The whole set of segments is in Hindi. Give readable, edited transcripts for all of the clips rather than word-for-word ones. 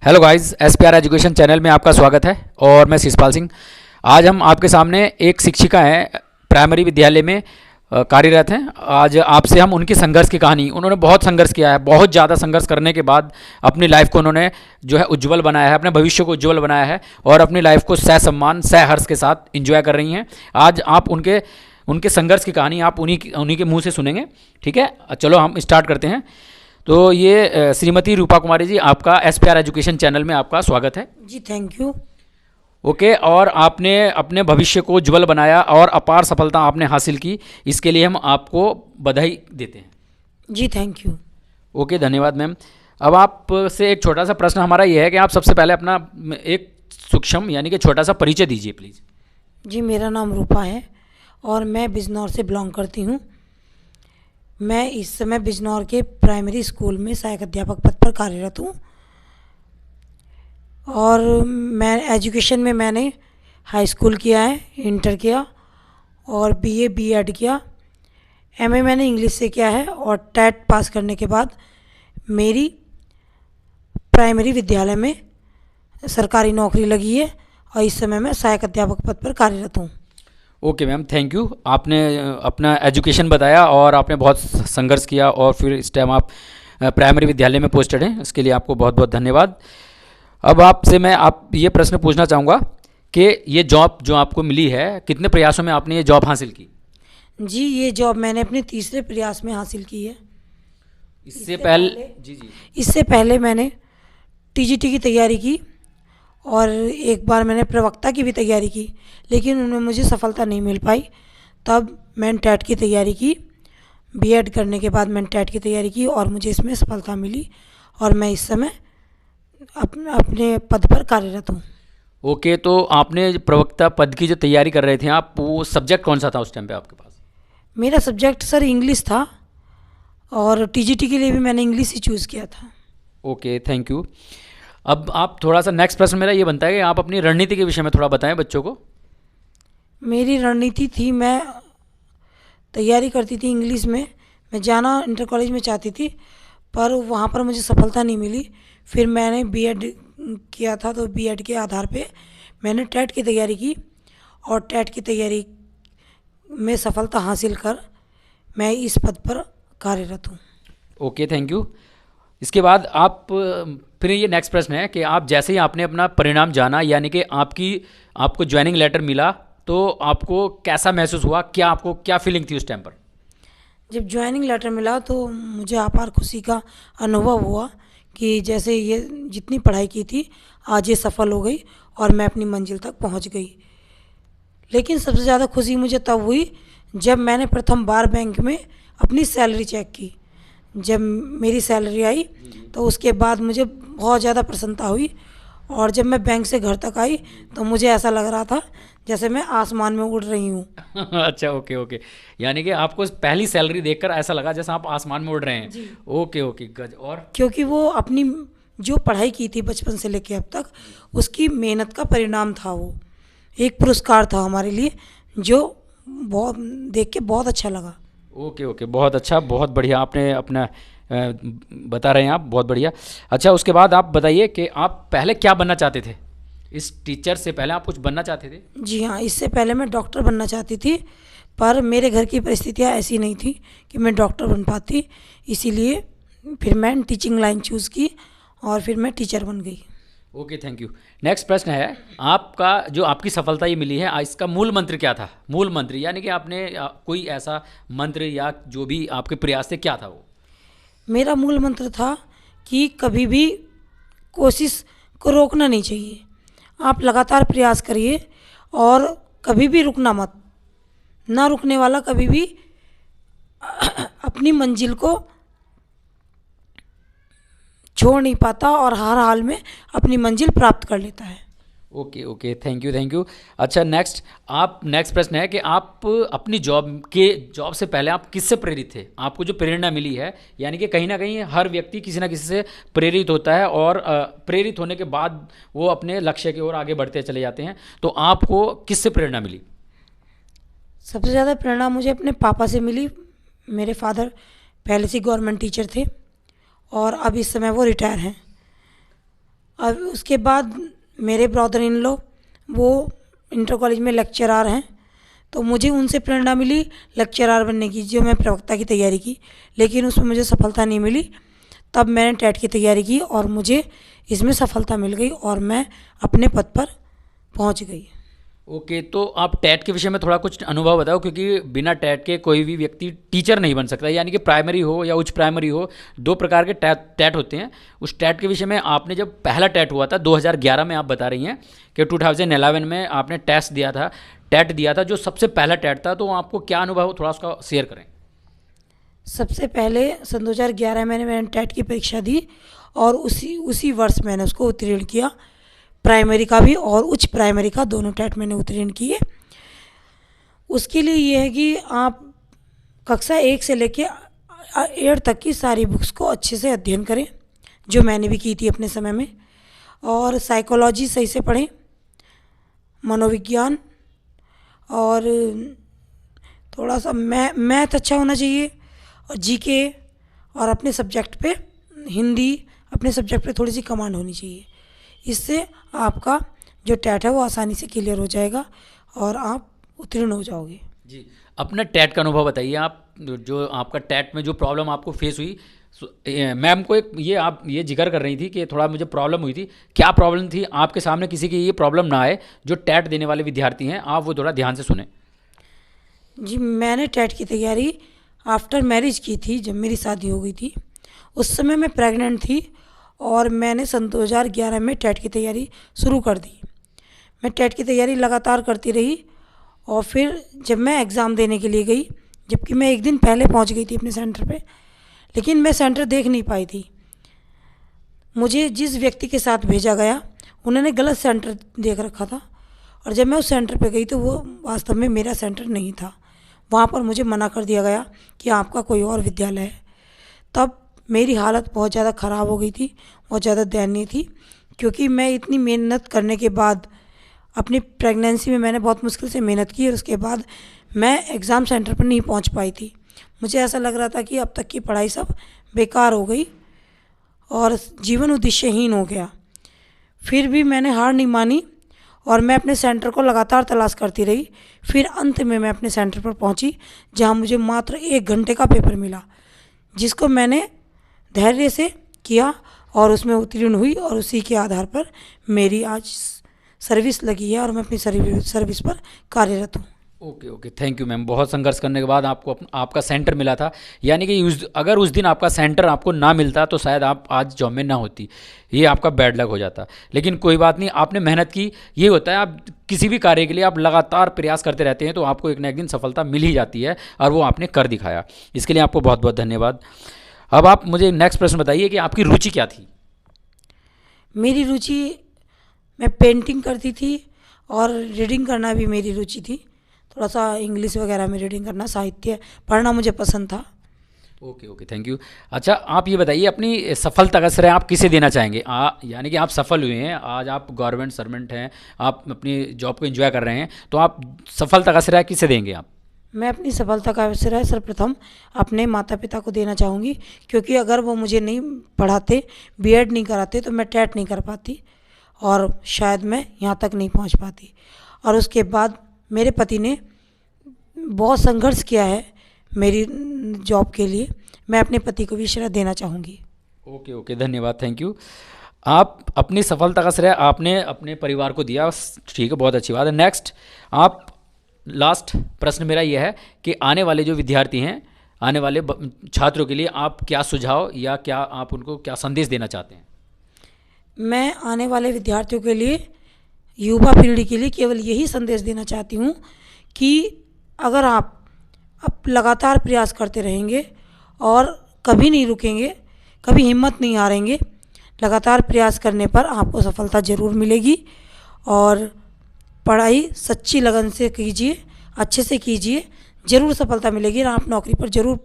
Hello guys, SPR education channel में आपका स्वागत है और मैं शिषपाल सिंह। आज हम आपके सामने एक शिक्षिका हैं, प्राइमरी विद्यालय में कार्यरत हैं। आज आपसे हम उनकी संघर्ष की कहानी, उन्होंने बहुत संघर्ष किया है, बहुत ज़्यादा संघर्ष करने के बाद अपनी लाइफ को उन्होंने जो है उज्जवल बनाया है, अपने भविष्य को उज्जवल बनाया है और अपनी लाइफ को सह सम्मान सह हर्ष के साथ एंजॉय कर रही हैं। आज आप उनके उनके संघर्ष की कहानी आप उन्हीं के मुँह से सुनेंगे। ठीक है, चलो हम स्टार्ट करते हैं। तो ये श्रीमती रूपा कुमारी जी, आपका एसपीआर एजुकेशन चैनल में आपका स्वागत है जी। Thank you. ओके। और आपने अपने भविष्य को उज्जवल बनाया और अपार सफलता आपने हासिल की, इसके लिए हम आपको बधाई देते हैं। जी थैंक यू। ओके, धन्यवाद मैम। अब आपसे एक छोटा सा प्रश्न हमारा ये है कि आप सबसे पहले अपना एक सूक्ष्म यानी कि छोटा सा परिचय दीजिए प्लीज़। जी, मेरा नाम रूपा है और मैं बिजनौर से बिलोंग करती हूँ। मैं इस समय बिजनौर के प्राइमरी स्कूल में सहायक अध्यापक पद पर कार्यरत हूँ और मैं एजुकेशन में मैंने हाई स्कूल किया है, इंटर किया और बीए बीएड किया। एमए मैंने इंग्लिश से किया है और टेट पास करने के बाद मेरी प्राइमरी विद्यालय में सरकारी नौकरी लगी है और इस समय मैं सहायक अध्यापक पद पर कार्यरत हूँ। Okay ma'am, thank you. आपने अपना एजुकेशन बताया और आपने बहुत संघर्ष किया और फिर इस टाइम आप प्राइमरी विद्यालय में पोस्टेड हैं, इसके लिए आपको बहुत बहुत धन्यवाद। अब आपसे मैं ये प्रश्न पूछना चाहूँगा कि ये जॉब जो आपको मिली है, कितने प्रयासों में आपने ये जॉब हासिल की? जी, ये जॉब मैंने अपने तीसरे प्रयास में हासिल की है। इससे पहले मैंने टीजीटी की तैयारी की और एक बार मैंने प्रवक्ता की भी तैयारी की, लेकिन उनमें मुझे सफलता नहीं मिल पाई। तब मैंने टेट की तैयारी की, बीएड करने के बाद मैंने टेट की तैयारी की और मुझे इसमें सफलता मिली और मैं इस समय अपने पद पर कार्यरत हूँ। ओके, तो आपने प्रवक्ता पद की जो तैयारी कर रहे थे आप, वो सब्जेक्ट कौन सा था उस टाइम पे आपके पास? मेरा सब्जेक्ट सर इंग्लिश था और टीजीटी के लिए भी मैंने इंग्लिश ही चूज़ किया था। Okay, thank you. अब आप थोड़ा सा नेक्स्ट प्रश्न मेरा ये बनता है कि आप अपनी रणनीति के विषय में थोड़ा बताएं बच्चों को। मेरी रणनीति थी, मैं तैयारी करती थी इंग्लिश में, मैं जाना इंटर कॉलेज में चाहती थी पर वहाँ पर मुझे सफलता नहीं मिली। फिर मैंने बीएड किया था, तो बीएड के आधार पे मैंने टेट की तैयारी की और टेट की तैयारी में सफलता हासिल कर मैं इस पद पर कार्यरत हूँ। Okay, thank you. इसके बाद आप फिर ये नेक्स्ट प्रश्न है कि आप जैसे ही आपने अपना परिणाम जाना, यानी कि आपको ज्वाइनिंग लेटर मिला, तो आपको कैसा महसूस हुआ? आपको क्या फीलिंग थी उस टाइम पर? जब ज्वाइनिंग लेटर मिला तो मुझे अपार खुशी का अनुभव हुआ कि जैसे ये जितनी पढ़ाई की थी आज ये सफल हो गई और मैं अपनी मंजिल तक पहुंच गई। लेकिन सबसे ज़्यादा खुशी मुझे तब हुई जब मैंने प्रथम बार बैंक में अपनी सैलरी चेक की। जब मेरी सैलरी आई तो उसके बाद मुझे बहुत ज़्यादा प्रसन्नता हुई और जब मैं बैंक से घर तक आई तो मुझे ऐसा लग रहा था जैसे मैं आसमान में उड़ रही हूँ। अच्छा, ओके ओके, यानी कि आपको पहली सैलरी देखकर ऐसा लगा जैसे आप आसमान में उड़ रहे हैं। जी। ओके ओके, गज। और क्योंकि वो अपनी जो पढ़ाई की थी बचपन से लेकर अब तक, उसकी मेहनत का परिणाम था, वो एक पुरस्कार था हमारे लिए जो बहुत देख के बहुत अच्छा लगा। ओके ओके, बहुत अच्छा, बहुत बढ़िया। आपने अपना बता रहे हैं आप, बहुत बढ़िया। अच्छा, उसके बाद आप बताइए कि आप पहले क्या बनना चाहते थे? इस टीचर से पहले आप कुछ बनना चाहते थे? जी हाँ, इससे पहले मैं डॉक्टर बनना चाहती थी पर मेरे घर की परिस्थितियाँ ऐसी नहीं थी कि मैं डॉक्टर बन पाती, इसीलिए फिर मैं टीचिंग लाइन चूज़ की और फिर मैं टीचर बन गई। Okay, thank you. नेक्स्ट प्रश्न है, आपका जो आपकी सफलता ये मिली है, इसका मूल मंत्र क्या था? मूल मंत्र यानी कि आपने कोई ऐसा मंत्र या जो भी आपके प्रयास थे, क्या था वो? मेरा मूल मंत्र था कि कभी भी कोशिश को रोकना नहीं चाहिए, आप लगातार प्रयास करिए और कभी भी रुकना मत। ना रुकने वाला कभी भी अपनी मंजिल को छोड़ नहीं पाता और हर हाल में अपनी मंजिल प्राप्त कर लेता है। Okay okay, thank you thank you. अच्छा, नेक्स्ट प्रश्न है कि आप अपनी जॉब से पहले आप किससे प्रेरित थे? आपको जो प्रेरणा मिली है, यानी कि कहीं ना कहीं हर व्यक्ति किसी ना किसी से प्रेरित होता है और प्रेरित होने के बाद वो अपने लक्ष्य की ओर आगे बढ़ते चले जाते हैं, तो आपको किससे प्रेरणा मिली? सबसे ज़्यादा प्रेरणा मुझे अपने पापा से मिली। मेरे फादर पहले से गवर्नमेंट टीचर थे और अब इस समय वो रिटायर हैं। अब उसके बाद मेरे ब्रदर इन लॉ वो इंटर कॉलेज में लेक्चरार हैं, तो मुझे उनसे प्रेरणा मिली लेक्चरार बनने की, जो मैं प्रवक्ता की तैयारी की, लेकिन उसमें मुझे सफलता नहीं मिली। तब मैंने टेट की तैयारी की और मुझे इसमें सफलता मिल गई और मैं अपने पद पर पहुंच गई। ओके, तो आप टैट के विषय में थोड़ा कुछ अनुभव बताओ, क्योंकि बिना टैट के कोई भी व्यक्ति टीचर नहीं बन सकता, यानी कि प्राइमरी हो या उच्च प्राइमरी हो, दो प्रकार के टैट होते हैं। उस टैट के विषय में आपने जब पहला टैट हुआ था 2011 में, आप बता रही हैं कि 2011 में आपने टेस्ट दिया था, टैट दिया था, जो सबसे पहला टैट था, तो आपको क्या अनुभव थोड़ा उसका शेयर करें। सबसे पहले सन 2011 में मैंने टेट की परीक्षा दी और उसी वर्ष मैंने उसको उत्तीर्ण किया। प्राइमरी का भी और उच्च प्राइमरी का दोनों टेट मैंने उत्तीर्ण किए। उसके लिए ये है कि आप कक्षा 1 से लेके 8 तक की सारी बुक्स को अच्छे से अध्ययन करें, जो मैंने भी की थी अपने समय में, और साइकोलॉजी सही से पढ़ें, मनोविज्ञान, और थोड़ा सा मैथ अच्छा होना चाहिए, और जीके, और अपने सब्जेक्ट पे हिंदी, अपने सब्जेक्ट पे थोड़ी सी कमांड होनी चाहिए। इससे आपका जो टैट है वो आसानी से क्लियर हो जाएगा और आप उत्तीर्ण हो जाओगे। जी, अपना टैट का अनुभव बताइए आप, जो आपका टैट में जो प्रॉब्लम आपको फेस हुई। मैम को एक आप ये जिक्र कर रही थी कि थोड़ा मुझे प्रॉब्लम हुई थी, क्या प्रॉब्लम थी आपके सामने, किसी की ये प्रॉब्लम ना आए जो टैट देने वाले विद्यार्थी हैं, आप वो थोड़ा ध्यान से सुने। जी, मैंने टेट की तैयारी आफ्टर मैरिज की थी, जब मेरी शादी हो गई थी। उस समय मैं प्रेग्नेंट थी और मैंने सन 2011 में टेट की तैयारी शुरू कर दी। मैं टेट की तैयारी लगातार करती रही और फिर जब मैं एग्ज़ाम देने के लिए गई, जबकि मैं एक दिन पहले पहुंच गई थी अपने सेंटर पे, लेकिन मैं सेंटर देख नहीं पाई थी। मुझे जिस व्यक्ति के साथ भेजा गया उन्होंने गलत सेंटर देख रखा था, और जब मैं उस सेंटर पे गई तो वो वास्तव में मेरा सेंटर नहीं था। वहाँ पर मुझे मना कर दिया गया कि आपका कोई और विद्यालय है। तब मेरी हालत बहुत ज़्यादा ख़राब हो गई थी, बहुत ज़्यादा दयनीय थी, क्योंकि मैं इतनी मेहनत करने के बाद, अपनी प्रेगनेंसी में मैंने बहुत मुश्किल से मेहनत की और उसके बाद मैं एग्ज़ाम सेंटर पर नहीं पहुंच पाई थी। मुझे ऐसा लग रहा था कि अब तक की पढ़ाई सब बेकार हो गई और जीवन उद्देश्यहीन हो गया। फिर भी मैंने हार नहीं मानी और मैं अपने सेंटर को लगातार तलाश करती रही। फिर अंत में मैं अपने सेंटर पर पहुंची, जहां मुझे मात्र 1 घंटे का पेपर मिला, जिसको मैंने धैर्य से किया और उसमें उत्तीर्ण हुई, और उसी के आधार पर मेरी आज सर्विस लगी है और मैं अपनी सर्विस पर कार्यरत हूँ। Okay okay, thank you ma'am. बहुत संघर्ष करने के बाद आपको आपका सेंटर मिला था, यानी कि अगर उस दिन आपका सेंटर आपको ना मिलता तो शायद आप आज जॉब में ना होती, ये आपका बैड लक हो जाता। लेकिन कोई बात नहीं, आपने मेहनत की। ये होता है, आप किसी भी कार्य के लिए आप लगातार प्रयास करते रहते हैं तो आपको एक ना एक दिन सफलता मिल ही जाती है, और वो आपने कर दिखाया। इसके लिए आपको बहुत बहुत धन्यवाद। अब आप मुझे नेक्स्ट प्रश्न बताइए कि आपकी रुचि क्या थी। मेरी रुचि, मैं पेंटिंग करती थी और रीडिंग करना भी मेरी रुचि थी। थोड़ा सा इंग्लिश वगैरह में रीडिंग करना, साहित्य पढ़ना मुझे पसंद था। Okay okay, thank you. अच्छा, आप ये बताइए अपनी सफलता का श्रेय आप किसे देना चाहेंगे। यानी कि आप सफल हुए हैं, आज आप गवर्नमेंट सर्वेंट हैं, आप अपनी जॉब को एंजॉय कर रहे हैं, तो आप सफलता का श्रेय किसे देंगे आप। मैं अपनी सफलता का श्रेय सर्वप्रथम अपने माता पिता को देना चाहूँगी, क्योंकि अगर वो मुझे नहीं पढ़ाते, बीएड नहीं कराते, तो मैं टेट नहीं कर पाती और शायद मैं यहाँ तक नहीं पहुँच पाती। और उसके बाद मेरे पति ने बहुत संघर्ष किया है मेरी जॉब के लिए, मैं अपने पति को भी श्रेय देना चाहूँगी। ओके ओके, धन्यवाद, थैंक यू। आप अपनी सफलता का श्रेय आपने अपने परिवार को दिया, ठीक है, बहुत अच्छी बात है। नेक्स्ट, आप लास्ट प्रश्न मेरा यह है कि आने वाले जो विद्यार्थी हैं, आने वाले छात्रों के लिए आप क्या सुझाव या क्या आप उनको क्या संदेश देना चाहते हैं। मैं आने वाले विद्यार्थियों के लिए, युवा पीढ़ी के लिए केवल यही संदेश देना चाहती हूँ कि अगर आप अब लगातार प्रयास करते रहेंगे और कभी नहीं रुकेंगे, कभी हिम्मत नहीं हारेंगे, लगातार प्रयास करने पर आपको सफलता ज़रूर मिलेगी। और पढ़ाई सच्ची लगन से कीजिए, अच्छे से कीजिए, ज़रूर सफलता मिलेगी और आप नौकरी पर ज़रूर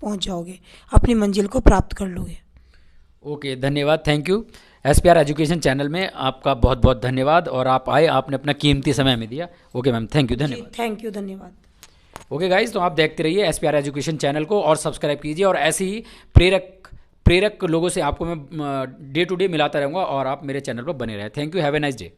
पहुंच जाओगे, अपनी मंजिल को प्राप्त कर लोगे। ओके, धन्यवाद, thank you. SPR education channel में आपका बहुत बहुत धन्यवाद, और आप आए, आपने अपना कीमती समय में दिया। ओके मैम, थैंक यू, धन्यवाद। थैंक यू, धन्यवाद। ओके गाइज, तो आप देखते रहिए एसपीआर एजुकेशन चैनल को और सब्सक्राइब कीजिए, और ऐसे ही प्रेरक प्रेरक लोगों से आपको मैं डे टू डे मिलाता रहूँगा और आप मेरे चैनल पर बने रहें। Thank you, have a nice day.